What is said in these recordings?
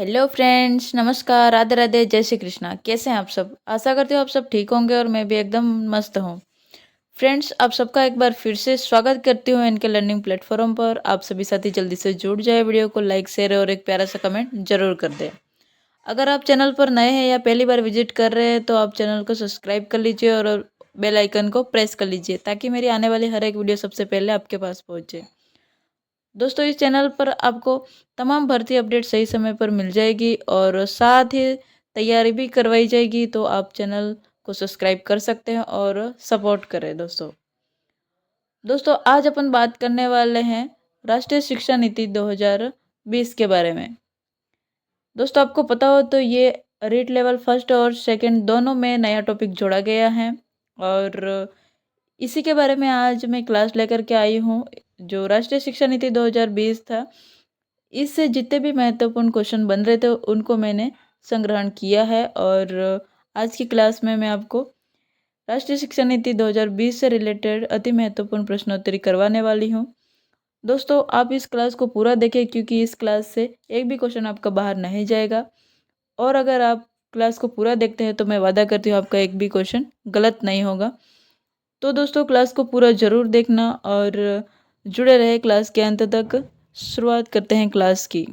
Hello friends, नमस्कार, राधे राधे, जय श्री कृष्णा। कैसे हैं आप सब? आशा करती हूँ आप सब ठीक होंगे और मैं भी एकदम मस्त हूँ। फ्रेंड्स, आप सबका एक बार फिर से स्वागत करती हूँ इनके लर्निंग प्लेटफॉर्म पर। आप सभी साथी जल्दी से जुड़ जाए, वीडियो को लाइक शेयर और एक प्यारा सा कमेंट जरूर कर दें। अगर आप चैनल पर नए हैं या पहली बार विजिट कर रहे हैं तो आप चैनल को सब्सक्राइब कर लीजिए और बेल आइकन को प्रेस कर लीजिए ताकि मेरी आने वाली हर एक वीडियो सबसे पहले आपके पास पहुँचे। दोस्तों, इस चैनल पर आपको तमाम भर्ती अपडेट सही समय पर मिल जाएगी और साथ ही तैयारी भी करवाई जाएगी, तो आप चैनल को सब्सक्राइब कर सकते हैं और सपोर्ट करें। दोस्तों आज अपन बात करने वाले हैं राष्ट्रीय शिक्षा नीति 2020 के बारे में। दोस्तों, आपको पता हो तो ये रीट लेवल फर्स्ट और सेकंड दोनों में नया टॉपिक जोड़ा गया है और इसी के बारे में आज मैं क्लास लेकर के आई हूँ। जो राष्ट्रीय शिक्षा नीति 2020 था, इससे जितने भी महत्वपूर्ण क्वेश्चन बन रहे थे उनको मैंने संग्रहण किया है और आज की क्लास में मैं आपको राष्ट्रीय शिक्षा नीति 2020 से रिलेटेड अति महत्वपूर्ण प्रश्नोत्तरी करवाने वाली हूँ। दोस्तों, आप इस क्लास को पूरा देखें क्योंकि इस क्लास से एक भी क्वेश्चन आपका बाहर नहीं जाएगा और अगर आप क्लास को पूरा देखते हैं तो मैं वादा करती हूँ आपका एक भी क्वेश्चन गलत नहीं होगा। तो दोस्तों, क्लास को पूरा ज़रूर देखना और जुड़े रहे क्लास के अंत तक। शुरुआत करते हैं क्लास की।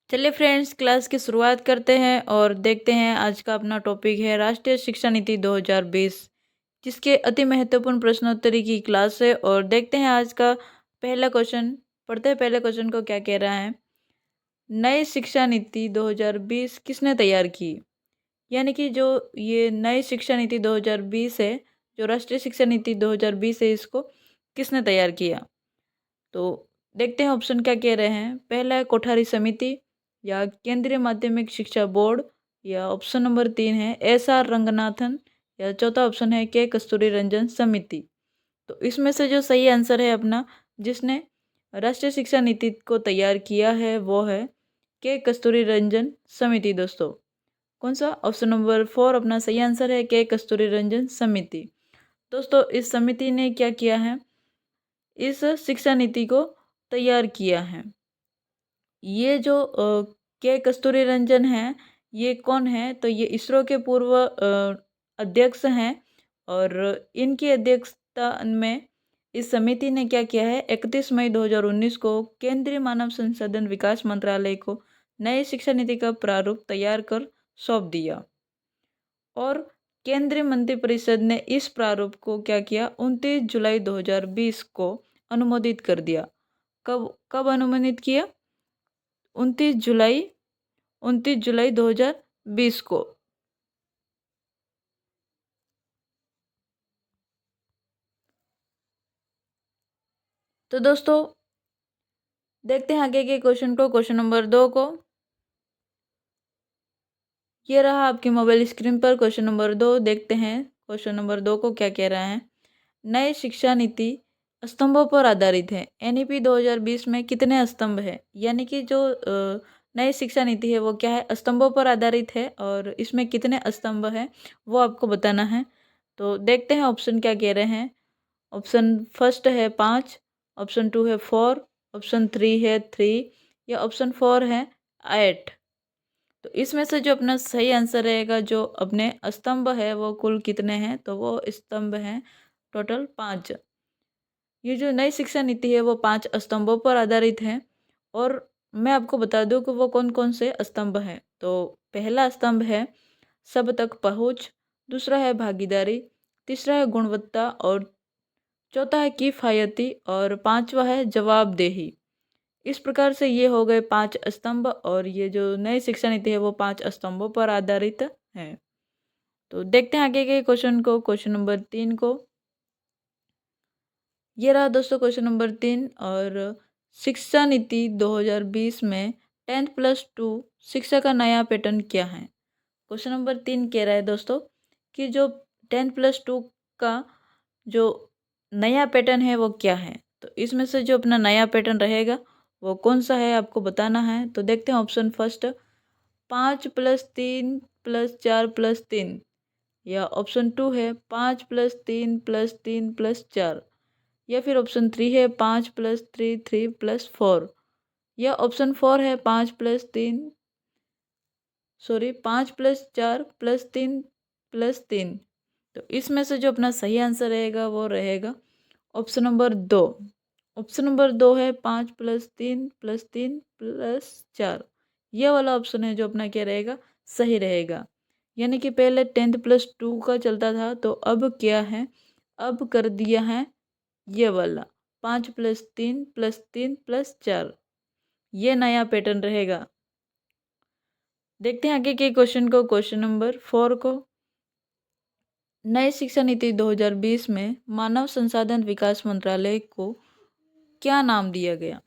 चलिए फ्रेंड्स, क्लास की शुरुआत करते हैं और देखते हैं आज का अपना टॉपिक है राष्ट्रीय शिक्षा नीति 2020, जिसके अति महत्वपूर्ण प्रश्नोत्तरी की क्लास है। और देखते हैं आज का पहला क्वेश्चन। पढ़ते हैं पहले क्वेश्चन को क्या कह रहा है। नई शिक्षा नीति 2020 किसने तैयार की? यानी कि जो ये नई शिक्षा नीति 2020 है, जो राष्ट्रीय शिक्षा नीति 2020 है, इसको किसने तैयार किया? तो देखते हैं ऑप्शन क्या कह रहे हैं। पहला है कोठारी समिति या केंद्रीय माध्यमिक शिक्षा बोर्ड, या ऑप्शन नंबर 3 है SR रंगनाथन, या चौथा ऑप्शन है के कस्तूरी रंजन समिति। तो इसमें से जो सही आंसर है अपना, जिसने राष्ट्रीय शिक्षा नीति को तैयार किया है, वो है के कस्तूरी रंजन समिति। दोस्तों, कौन सा? ऑप्शन नंबर 4 अपना सही आंसर है, के कस्तूरी रंजन समिति। दोस्तों, इस समिति ने क्या किया है? इस शिक्षा नीति को तैयार किया है। ये जो के कस्तूरी रंजन है, ये कौन है? तो ये इसरो के पूर्व अध्यक्ष हैं और इनकी अध्यक्षता में इस समिति ने क्या किया है? 31 मई 2019 को केंद्रीय मानव संसाधन विकास मंत्रालय को नई शिक्षा नीति का प्रारूप तैयार कर सौंप दिया और केंद्रीय मंत्रिपरिषद ने इस प्रारूप को क्या किया? 29 जुलाई 2020 को अनुमोदित कर दिया। कब कब अनुमोदित किया? 29 जुलाई 2020 को। तो दोस्तों, देखते हैं आगे के क्वेश्चन को, क्वेश्चन नंबर 2 को। ये रहा आपकी मोबाइल स्क्रीन पर क्वेश्चन नंबर 2। देखते हैं क्वेश्चन नंबर 2 को क्या कह रहा है। नई शिक्षा नीति स्तंभों पर आधारित है। NEP 2020 में कितने स्तंभ है? यानी कि जो नई शिक्षा नीति है वो क्या है? स्तंभों पर आधारित है और इसमें कितने स्तंभ हैं वो आपको बताना है। तो देखते हैं ऑप्शन क्या कह रहे हैं। ऑप्शन फर्स्ट है 5, ऑप्शन 2 है 4, ऑप्शन 3 है 3, या ऑप्शन 4 है 8। तो इसमें से जो अपना सही आंसर रहेगा, जो अपने स्तंभ है वो कुल कितने हैं? तो वो स्तंभ हैं टोटल 5। ये जो नई शिक्षा नीति है वो 5 स्तंभों पर आधारित है और मैं आपको बता दूं कि वो कौन कौन से स्तंभ हैं। तो पहला स्तंभ है सब तक पहुंच, दूसरा है भागीदारी, तीसरा है गुणवत्ता और चौथा है किफ़ायती और पांचवा है जवाबदेही। इस प्रकार से ये हो गए 5 स्तंभ और ये जो नई शिक्षा नीति है वो 5 स्तंभों पर आधारित है। तो देखते हैं आगे के क्वेश्चन को, क्वेश्चन नंबर 3 को। ये रहा दोस्तों क्वेश्चन नंबर 3। और शिक्षा नीति 2020 में 10+2 शिक्षा का नया पैटर्न क्या है? क्वेश्चन नंबर 3 कह रहा है दोस्तों कि जो 10+2 का जो नया पैटर्न है वो क्या है? तो इसमें से जो अपना नया पैटर्न रहेगा वो कौन सा है आपको बताना है। तो देखते हैं ऑप्शन फर्स्ट 5+3+4+3, या ऑप्शन 2 है 5+3+3+4, या फिर ऑप्शन 3 है 5+3+3+4, या ऑप्शन 4 है 5+3 सॉरी 5+4+3+3। तो इसमें से जो अपना सही आंसर रहेगा वो रहेगा ऑप्शन नंबर 2। ऑप्शन नंबर 2 है 5+3+3+4। ये वाला ऑप्शन है जो अपना क्या रहेगा, सही रहेगा। यानी कि पहले 10+2 का चलता था, तो अब क्या है, अब कर दिया है ये वाला 5+3+3+4। ये नया पैटर्न रहेगा। देखते हैं आगे के क्वेश्चन को, क्वेश्चन नंबर 4 को। नई शिक्षा नीति 2020 में मानव संसाधन विकास मंत्रालय को क्या नाम दिया गया?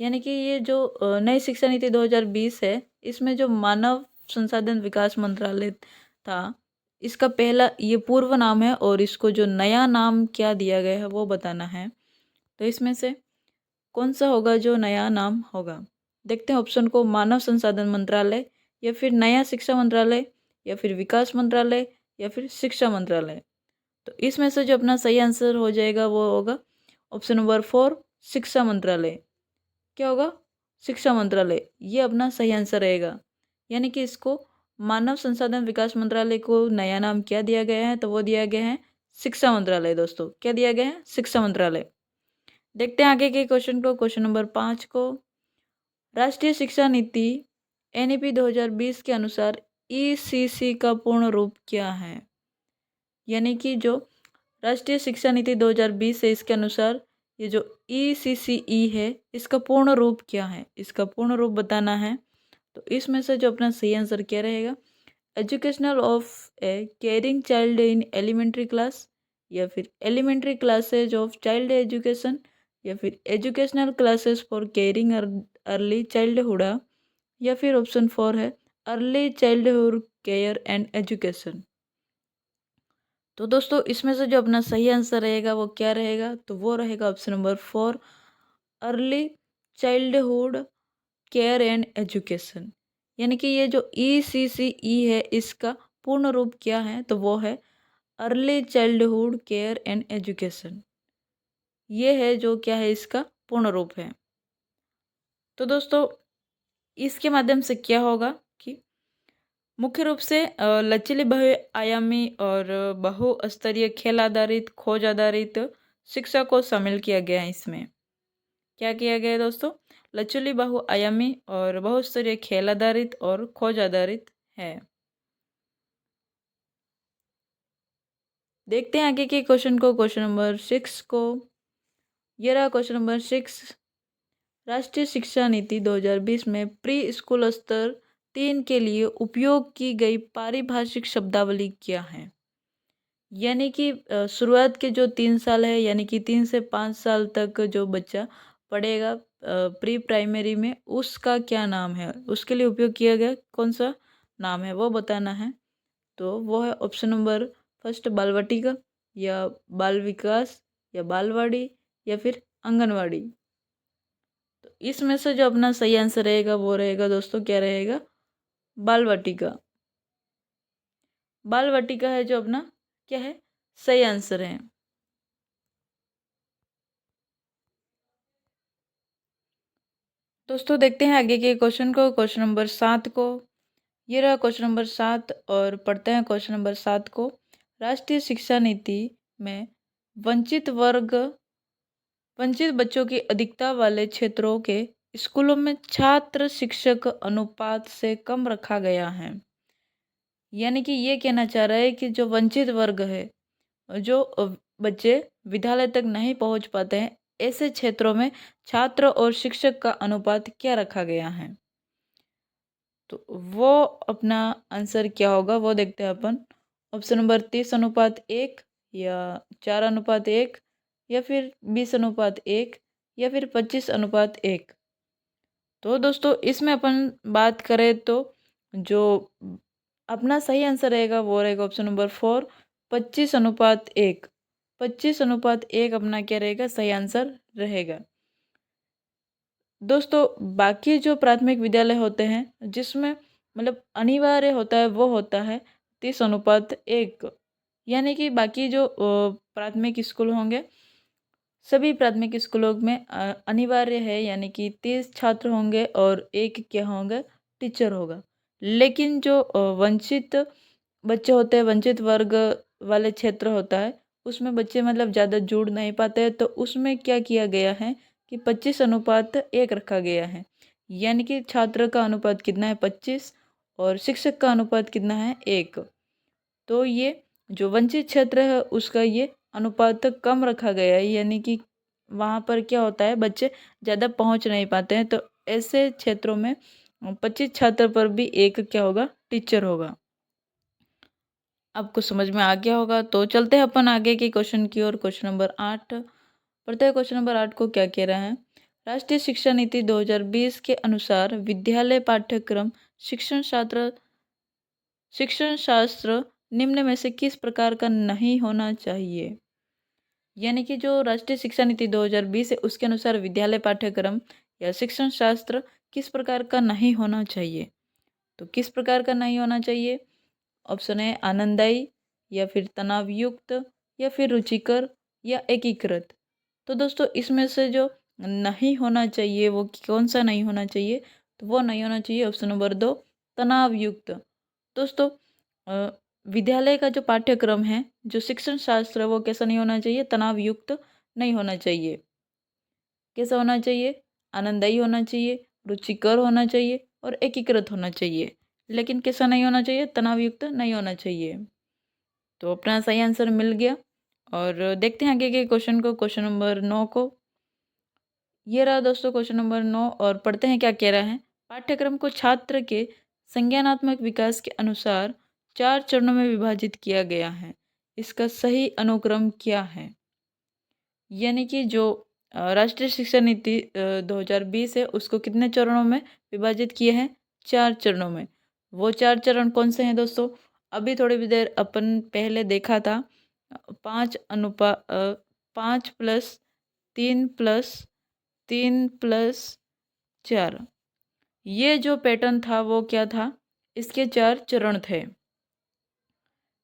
यानी कि ये जो नई शिक्षा नीति 2020 है, इसमें जो मानव संसाधन विकास मंत्रालय था, इसका पहला ये पूर्व नाम है, और इसको जो नया नाम क्या दिया गया है वो बताना है। तो इसमें से कौन सा होगा जो नया नाम होगा? देखते हैं ऑप्शन को। मानव संसाधन मंत्रालय, या फिर नया शिक्षा मंत्रालय, या फिर विकास मंत्रालय, या फिर शिक्षा मंत्रालय। तो इसमें से जो अपना सही आंसर हो जाएगा वो होगा ऑप्शन नंबर 4, शिक्षा मंत्रालय। क्या होगा? शिक्षा मंत्रालय। ये अपना सही आंसर रहेगा। यानी कि इसको मानव संसाधन विकास मंत्रालय को नया नाम क्या दिया गया है, तो वो दिया गया है शिक्षा मंत्रालय। दोस्तों क्या दिया गया है? शिक्षा मंत्रालय। देखते हैं आगे के क्वेश्चन को, क्वेश्चन नंबर 5 को। राष्ट्रीय शिक्षा नीति एनईपी 2020 के अनुसार ईसीसी का पूर्ण रूप क्या है? यानी कि जो राष्ट्रीय शिक्षा नीति 2020 है, इसके अनुसार ये जो ईसीसीई है, इसका पूर्ण रूप क्या है? इसका पूर्ण रूप बताना है। तो इसमें से जो अपना सही आंसर क्या रहेगा? Educational of a caring child in elementary class, या फिर elementary classes of child education, या फिर educational classes for caring early childhood, या फिर ऑप्शन 4 है early childhood care and education. तो दोस्तों इसमें से जो अपना सही आंसर रहेगा वो क्या रहेगा? तो वो रहेगा option number 4, early childhood care and education. यानी कि ये जो ईसीसीई है, इसका पूर्ण रूप क्या है? तो वो है early childhood care and education. ये है जो क्या है, इसका पूर्ण रूप है। तो दोस्तों इसके माध्यम से क्या होगा कि मुख्य रूप से लचीली बहुआयामी और बहुस्तरीय खेल आधारित, खोज आधारित शिक्षा को शामिल किया गया है। इसमें क्या किया गया है दोस्तों? लचीली बहुआयामी और बहुस्तरीय खेल आधारित और खोज आधारित है। देखते हैं आगे के क्वेश्चन को, क्वेश्चन नंबर 6 को। ये रहा क्वेश्चन नंबर 6। राष्ट्रीय शिक्षा नीति 2020 में प्री स्कूल स्तर 3 के लिए उपयोग की गई पारिभाषिक शब्दावली क्या है? यानी कि शुरुआत के जो 3 साल है, यानी कि 3 से 5 साल तक जो बच्चा पढ़ेगा प्री प्राइमरी में, उसका क्या नाम है? उसके लिए उपयोग किया गया कौन सा नाम है वो बताना है। तो वो है ऑप्शन नंबर फर्स्ट बाल वाटिका, या बाल विकास, या बालवाड़ी, या फिर आंगनवाड़ी। तो इसमें से जो अपना सही आंसर रहेगा वो रहेगा दोस्तों, क्या रहेगा? बाल वाटिका। बाल वाटिका है जो अपना क्या है, सही आंसर है। दोस्तों देखते हैं आगे के क्वेश्चन को, क्वेश्चन नंबर 7 को। ये रहा क्वेश्चन नंबर 7, और पढ़ते हैं क्वेश्चन नंबर 7 को। राष्ट्रीय शिक्षा नीति में वंचित वर्ग, वंचित बच्चों की अधिकता वाले क्षेत्रों के स्कूलों में छात्र शिक्षक अनुपात से कम रखा गया है। यानी कि ये कहना चाह रहा है कि जो वंचित वर्ग है, जो बच्चे विद्यालय तक नहीं पहुंच पाते हैं, ऐसे क्षेत्रों में छात्र और शिक्षक का अनुपात क्या रखा गया है? तो वो अपना आंसर क्या होगा वो देखते हैं अपन। ऑप्शन नंबर 30:1, या 4:1, या फिर 20:1, या फिर 25:1। तो दोस्तों इसमें अपन बात करें तो जो अपना सही आंसर रहेगा वो रहेगा ऑप्शन नंबर 4, 25:1। 25:1 अपना क्या रहेगा, सही आंसर रहेगा। दोस्तों बाकी जो प्राथमिक विद्यालय होते हैं, जिसमें मतलब अनिवार्य होता है, वो होता है 30:1। यानी कि बाकी जो प्राथमिक स्कूल होंगे, सभी प्राथमिक स्कूलों में अनिवार्य है, यानी कि 30 छात्र होंगे और एक क्या होंगे, टीचर होगा। लेकिन जो वंचित बच्चे होते हैं, वंचित वर्ग वाले क्षेत्र होता है, उसमें बच्चे मतलब ज़्यादा जुड़ नहीं पाते हैं, तो उसमें क्या किया गया है कि 25:1 रखा गया है। यानी कि छात्र का अनुपात कितना है, 25, और शिक्षक का अनुपात कितना है, 1। तो ये जो वंचित क्षेत्र है उसका ये अनुपात कम रखा गया है, यानी कि वहाँ पर क्या होता है, बच्चे ज़्यादा पहुँच नहीं पाते हैं, तो ऐसे क्षेत्रों में 25 छात्र पर भी एक क्या होगा, टीचर होगा। आपको समझ में आ गया होगा। तो चलते हैं अपन आगे के क्वेश्चन की ओर। क्वेश्चन नंबर 8 पढ़ते हैं। क्वेश्चन नंबर 8 को क्या कह रहा है, राष्ट्रीय शिक्षा नीति 2020 के अनुसार विद्यालय पाठ्यक्रम शिक्षण शास्त्र निम्न में से किस प्रकार का नहीं होना चाहिए। यानी कि जो राष्ट्रीय शिक्षा नीति 2020 है उसके अनुसार विद्यालय पाठ्यक्रम या शिक्षण शास्त्र किस प्रकार का नहीं होना चाहिए। तो किस प्रकार का नहीं होना चाहिए, ऑप्शन है आनंददायी, या फिर तनावयुक्त, या फिर रुचिकर, या एकीकृत। तो दोस्तों इसमें से जो नहीं होना चाहिए वो कौन सा नहीं होना चाहिए, तो वो नहीं होना चाहिए ऑप्शन नंबर 2, तनावयुक्त। दोस्तों विद्यालय का जो पाठ्यक्रम है, जो शिक्षण शास्त्र है, वो कैसा नहीं होना चाहिए, तनावयुक्त नहीं होना चाहिए। कैसा होना चाहिए, आनंददायी होना चाहिए, रुचिकर होना चाहिए और एकीकृत होना चाहिए। लेकिन कैसा नहीं होना चाहिए, तनावयुक्त नहीं होना चाहिए। तो अपना सही आंसर मिल गया। और देखते हैं आगे के क्वेश्चन को, क्वेश्चन नंबर 9 को। ये रहा दोस्तों क्वेश्चन नंबर 9, और पढ़ते हैं क्या कह रहा है। पाठ्यक्रम को छात्र के संज्ञानात्मक विकास के अनुसार 4 चरणों में विभाजित किया गया है, इसका सही अनुक्रम क्या है। यानी कि जो राष्ट्रीय शिक्षा नीति 2020 है उसको कितने चरणों में विभाजित किए हैं, 4 चरणों में। वो 4 चरण कौन से हैं दोस्तों, अभी थोड़ी भी देर अपन पहले देखा था। 5+3+3+4, ये जो पैटर्न था वो क्या था, इसके 4 चरण थे।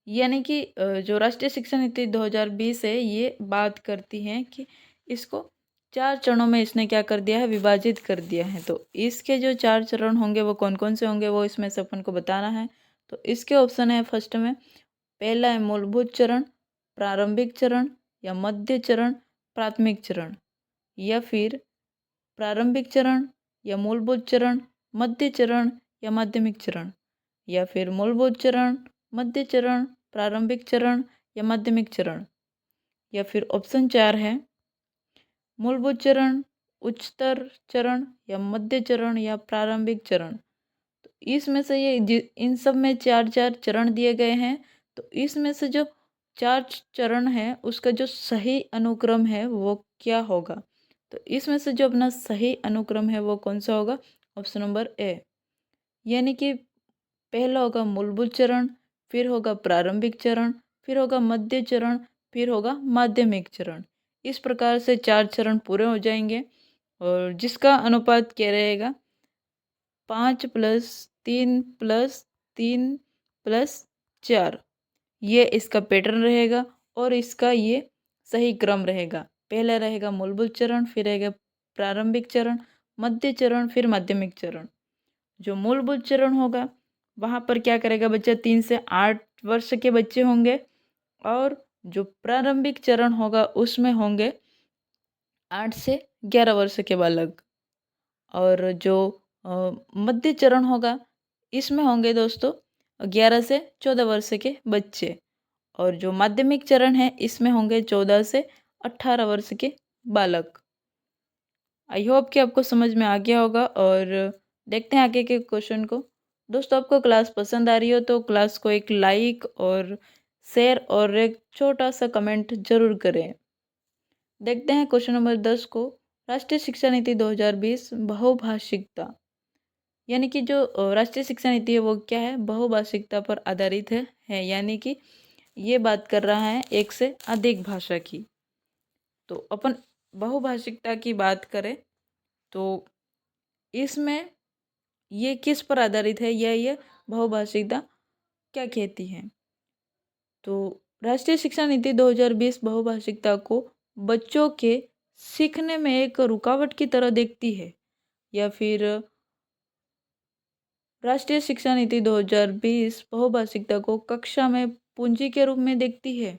यानी कि जो राष्ट्रीय शिक्षा नीति 2020 है ये बात करती है कि इसको 4 चरणों में इसने क्या कर दिया है, विभाजित कर दिया है। तो इसके जो 4 चरण होंगे वो कौन कौन से होंगे, वो इसमें से अपन को बताना है। तो इसके ऑप्शन है, फर्स्ट में पहला है मूलभूत चरण, प्रारंभिक चरण, या मध्य चरण, प्राथमिक चरण, या फिर प्रारंभिक चरण, या मूलभूत चरण, मध्य चरण, या माध्यमिक चरण, या फिर मूलभूत चरण, मध्य चरण, प्रारंभिक चरण, या माध्यमिक चरण, या फिर ऑप्शन 4 है मूलभूत चरण, उच्चतर चरण, या मध्य चरण, या प्रारंभिक चरण। तो इसमें से इन सब में 4-4 चरण दिए गए हैं। तो इसमें से जो 4 चरण है उसका जो सही अनुक्रम है वो क्या होगा। तो इसमें से जो अपना सही अनुक्रम है वो कौन सा होगा, ऑप्शन नंबर ए। यानी कि पहला होगा मूलभूत चरण, फिर होगा प्रारंभिक चरण, फिर होगा मध्य चरण, फिर होगा माध्यमिक चरण। इस प्रकार से 4 चरण पूरे हो जाएंगे, और जिसका अनुपात क्या रहेगा, 5+3+3+4, ये इसका पैटर्न रहेगा। और इसका ये सही क्रम रहेगा, पहला रहेगा मूलभूत चरण, फिर रहेगा प्रारंभिक चरण, मध्य चरण, फिर माध्यमिक चरण। जो मूलभूत चरण होगा वहाँ पर क्या करेगा बच्चा, 3 से 8 वर्ष के बच्चे होंगे, और जो प्रारंभिक चरण होगा उसमें होंगे 8 से 11 वर्ष के बालक, और जो मध्य चरण होगा इसमें होंगे दोस्तों 11 से 14 वर्ष के बच्चे, और जो माध्यमिक चरण है इसमें होंगे 14 से 18 वर्ष के बालक। आई होप कि आपको समझ में आ गया होगा। और देखते हैं आगे के क्वेश्चन को। दोस्तों आपको क्लास पसंद आ रही हो तो क्लास को एक लाइक और शेयर और एक छोटा सा कमेंट जरूर करें। देखते हैं क्वेश्चन नंबर 10 को। राष्ट्रीय शिक्षा नीति 2020 बहुभाषिकता, यानी कि जो राष्ट्रीय शिक्षा नीति है वो क्या है, बहुभाषिकता पर आधारित है। यानी कि ये बात कर रहा है एक से अधिक भाषा की। तो अपन बहुभाषिकता की बात करें तो इसमें ये किस पर आधारित है, या ये बहुभाषिकता क्या कहती है। तो राष्ट्रीय शिक्षा नीति 2020 बहुभाषिकता को बच्चों के सीखने में एक रुकावट की तरह देखती है, या फिर राष्ट्रीय शिक्षा नीति 2020 बहुभाषिकता को कक्षा में पूंजी के रूप में देखती है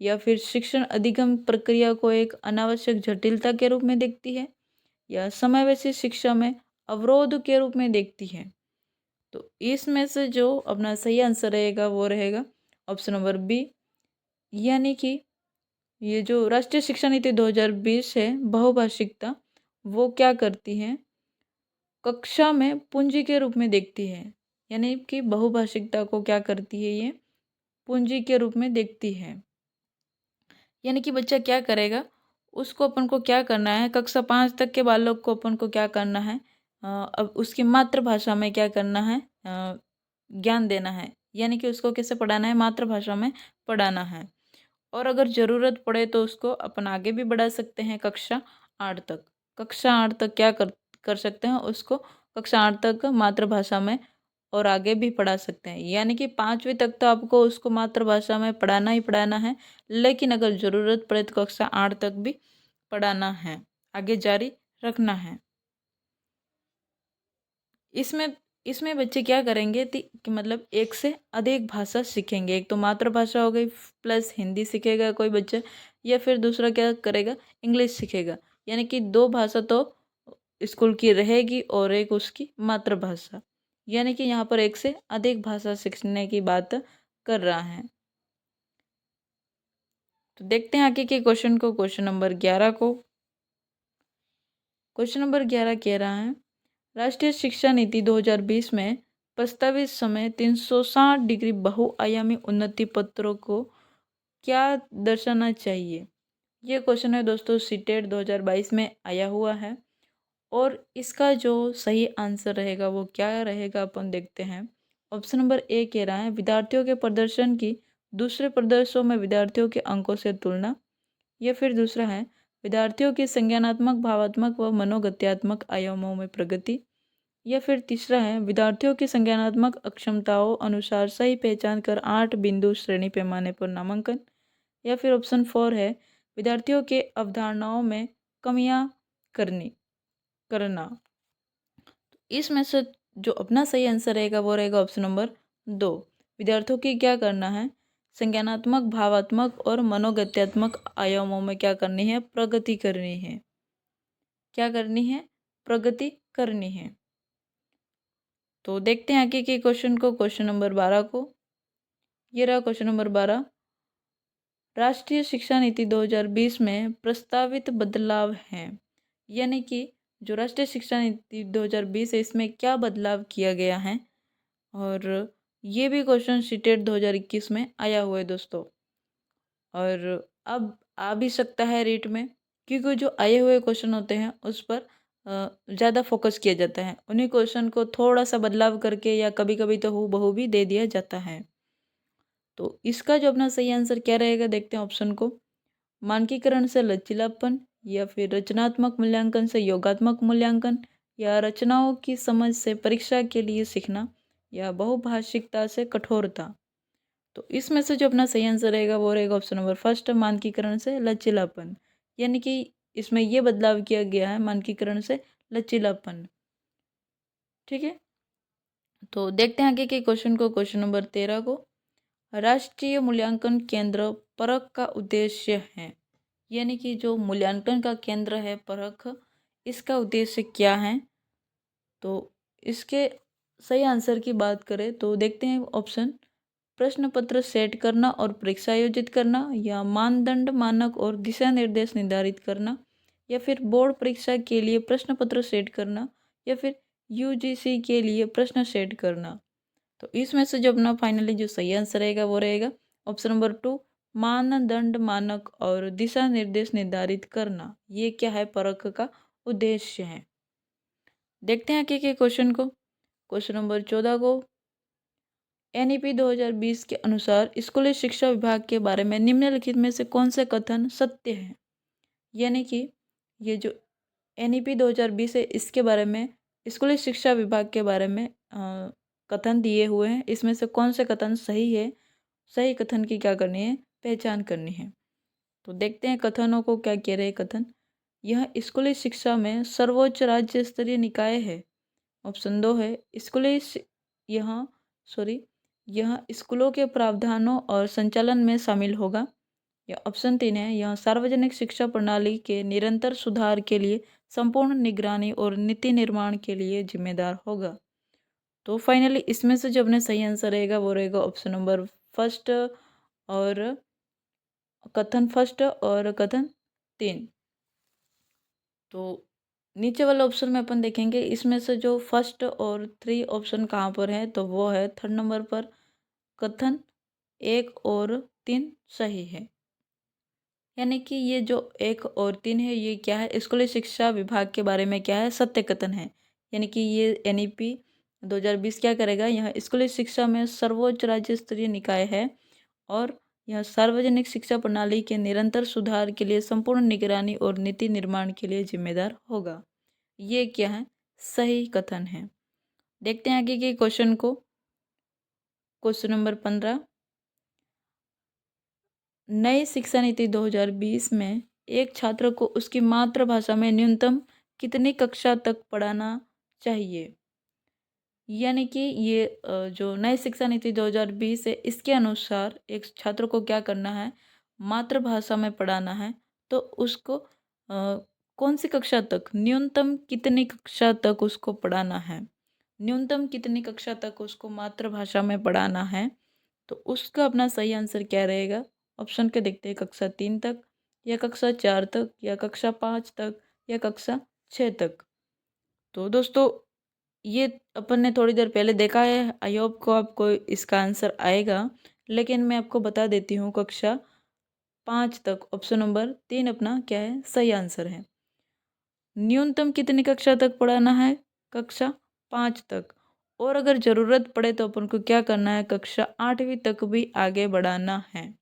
या फिर शिक्षण अधिगम प्रक्रिया को एक अनावश्यक जटिलता के रूप में देखती है या समावेशी शिक्षा में अवरोध के रूप में देखती है। तो इसमें से जो अपना सही आंसर रहेगा वो रहेगा ऑप्शन नंबर बी, यानी कि ये जो राष्ट्रीय शिक्षा नीति 2020 है बहुभाषिकता, वो क्या करती है, कक्षा में पूंजी के रूप में देखती है। यानी कि बहुभाषिकता को क्या करती है, ये पूंजी के रूप में देखती है। यानी कि बच्चा क्या करेगा, उसको अपन को क्या करना है, कक्षा 5 तक के बालक को अपन को क्या करना है, अब उसकी मातृभाषा में क्या करना है, ज्ञान देना है। यानी कि उसको कैसे पढ़ाना है, मातृभाषा में पढ़ाना है। और अगर ज़रूरत पड़े तो उसको अपन आगे भी बढ़ा सकते हैं कक्षा 8 तक। कक्षा 8 तक क्या कर सकते हैं, उसको कक्षा 8 तक मातृभाषा में और आगे भी पढ़ा सकते हैं। यानी कि 5वीं तक तो आपको उसको मातृभाषा में पढ़ाना ही पढ़ाना है, लेकिन अगर ज़रूरत पड़े तो कक्षा 8 तक भी पढ़ाना है, आगे जारी रखना है। इसमें इसमें बच्चे क्या करेंगे कि मतलब एक से अधिक भाषा सीखेंगे। एक तो मातृभाषा हो गई, प्लस हिंदी सीखेगा कोई बच्चा, या फिर दूसरा क्या करेगा, इंग्लिश सीखेगा। यानी कि 2 भाषा तो स्कूल की रहेगी और एक उसकी मातृभाषा। यानी कि यहाँ पर एक से अधिक भाषा सीखने की बात कर रहा है। तो देखते हैं आगे के क्वेश्चन को, क्वेश्चन नंबर 11 को। क्वेश्चन नंबर 11 कह रहा है, राष्ट्रीय शिक्षा नीति 2020 में प्रस्तावित समय 360 डिग्री बहुआयामी उन्नति पत्रों को क्या दर्शाना चाहिए। ये क्वेश्चन है दोस्तों, सीटेट 2022 में आया हुआ है। और इसका जो सही आंसर रहेगा वो क्या रहेगा, अपन देखते हैं। ऑप्शन नंबर ए कह रहा है, विद्यार्थियों के प्रदर्शन की दूसरे प्रदर्शनों में विद्यार्थियों के अंकों से तुलना। या फिर दूसरा है, विद्यार्थियों की संज्ञानात्मक, भावात्मक व मनोगत्यात्मक आयामों में प्रगति। या फिर तीसरा है, विद्यार्थियों की संज्ञानात्मक अक्षमताओं अनुसार सही पहचान कर 8 बिंदु श्रेणी पैमाने पर नामांकन। या फिर ऑप्शन 4 है, विद्यार्थियों के अवधारणाओं में कमियां करना। इसमें से जो अपना सही आंसर रहेगा वो रहेगा ऑप्शन नंबर 2। विद्यार्थियों की क्या करना है, संज्ञानात्मक, भावात्मक और मनोगत्यात्मक आयामों में क्या करनी है, प्रगति करनी है। क्या करनी है, प्रगति करनी है। तो देखते हैं आगे के क्वेश्चन को, क्वेश्चन नंबर 12 को। ये रहा क्वेश्चन नंबर 12, राष्ट्रीय शिक्षा नीति 2020 में प्रस्तावित बदलाव हैं। यानी कि जो राष्ट्रीय शिक्षा नीति 2020 है, इसमें क्या बदलाव किया गया है। और ये भी क्वेश्चन सीटेट 2021 में आया हुआ है दोस्तों। और अब आ भी सकता है रीट में, क्योंकि जो आए हुए क्वेश्चन होते हैं उस पर ज़्यादा फोकस किया जाता है। उन्हीं क्वेश्चन को थोड़ा सा बदलाव करके या कभी कभी तो हूबहू भी दे दिया जाता है। तो इसका जो अपना सही आंसर क्या रहेगा, देखते हैं ऑप्शन को। मानकीकरण से लचीलापन, या फिर रचनात्मक मूल्यांकन से योगात्मक मूल्यांकन, या रचनाओं की समझ से परीक्षा के लिए सीखना, या बहुभाषिकता से कठोरता। तो इसमें से जो अपना सही आंसर रहेगा वो रहेगा ऑप्शन नंबर फर्स्ट, मानकीकरण से लचीलापन। यानी कि इसमें ये बदलाव किया गया है, मानकीकरण से लचीलापन। ठीक है, तो देखते हैं आगे के क्वेश्चन को, क्वेश्चन नंबर 13 को। राष्ट्रीय मूल्यांकन केंद्र परख का उद्देश्य है। यानी कि जो मूल्यांकन का केंद्र है परख, इसका उद्देश्य क्या है। तो इसके सही आंसर की बात करें तो देखते हैं ऑप्शन, प्रश्न पत्र सेट करना और परीक्षा आयोजित करना, या मानदंड, मानक और दिशा निर्देश निर्धारित करना, या फिर बोर्ड परीक्षा के लिए प्रश्न पत्र सेट करना, या फिर यूजीसी के लिए प्रश्न सेट करना। तो इसमें से जो अपना फाइनली जो सही आंसर रहेगा वो रहेगा ऑप्शन नंबर 2, मानदंड, मानक और दिशा निर्देश निर्धारित करना। ये क्या है, परख का उद्देश्य है। देखते हैं आगे के क्वेश्चन को, क्वेश्चन नंबर 14 को। एनईपी 2020 के अनुसार स्कूली शिक्षा विभाग के बारे में निम्नलिखित में से कौन से कथन सत्य है। यानी कि ये जो एनईपी 2020 है, इसके बारे में, स्कूली शिक्षा विभाग के बारे में कथन दिए हुए हैं। इसमें से कौन से कथन सही है, सही कथन की क्या करनी है, पहचान करनी है। तो देखते हैं कथनों को क्या कह रहे हैं कथन। यह स्कूली शिक्षा में सर्वोच्च राज्य स्तरीय निकाय है। ऑप्शन 2 है, स्कूली यह स्कूलों के प्रावधानों और संचालन में शामिल होगा। या ऑप्शन 3 है, यह सार्वजनिक शिक्षा प्रणाली के निरंतर सुधार के लिए संपूर्ण निगरानी और नीति निर्माण के लिए जिम्मेदार होगा। तो फाइनली इसमें से जो अपने सही आंसर रहेगा वो रहेगा ऑप्शन नंबर फर्स्ट और कथन 3। तो नीचे वाले ऑप्शन में अपन देखेंगे इसमें से जो फर्स्ट और 3 ऑप्शन कहाँ पर है, तो वो है थर्ड नंबर पर कथन 1 और 3 सही है। यानी कि ये जो 1 और 3 है ये क्या है, स्कूली शिक्षा विभाग के बारे में क्या है, सत्य कथन है। यानी कि ये NEP 2020 क्या करेगा, यह स्कूली शिक्षा में सर्वोच्च राज्य स्तरीय निकाय है और यह सार्वजनिक शिक्षा प्रणाली के निरंतर सुधार के लिए संपूर्ण निगरानी और नीति निर्माण के लिए जिम्मेदार होगा। ये क्या है, सही कथन है। देखते हैं आगे के क्वेश्चन को। क्वेश्चन नंबर 15, नई शिक्षा नीति 2020 में एक छात्र को उसकी मातृभाषा में न्यूनतम कितनी कक्षा तक पढ़ाना चाहिए। यानी कि ये जो नई शिक्षा नीति 2020 है इसके अनुसार एक छात्र को क्या करना है, मातृभाषा में पढ़ाना है। तो उसको कौन सी कक्षा तक, न्यूनतम कितनी कक्षा तक उसको पढ़ाना है, न्यूनतम कितनी कक्षा तक उसको मातृभाषा में पढ़ाना है। तो उसका अपना सही आंसर क्या रहेगा, ऑप्शन के देखते हैं, कक्षा 3 तक या कक्षा 4 तक या कक्षा 5 तक या कक्षा 6 तक। तो दोस्तों ये अपन ने थोड़ी देर पहले देखा है, आई होप को आपको इसका आंसर आएगा, लेकिन मैं आपको बता देती हूँ कक्षा 5 तक ऑप्शन नंबर 3 अपना क्या है, सही आंसर है। न्यूनतम कितनी कक्षा तक पढ़ाना है, कक्षा 5 तक, और अगर ज़रूरत पड़े तो अपन को क्या करना है, कक्षा 8वीं तक भी आगे बढ़ाना है।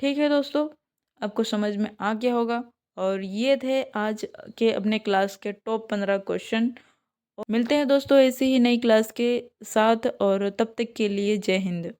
ठीक है दोस्तों, आपको समझ में आ गया होगा। और ये थे आज के अपने क्लास के टॉप 15 क्वेश्चन। मिलते हैं दोस्तों ऐसी ही नई क्लास के साथ, और तब तक के लिए जय हिंद।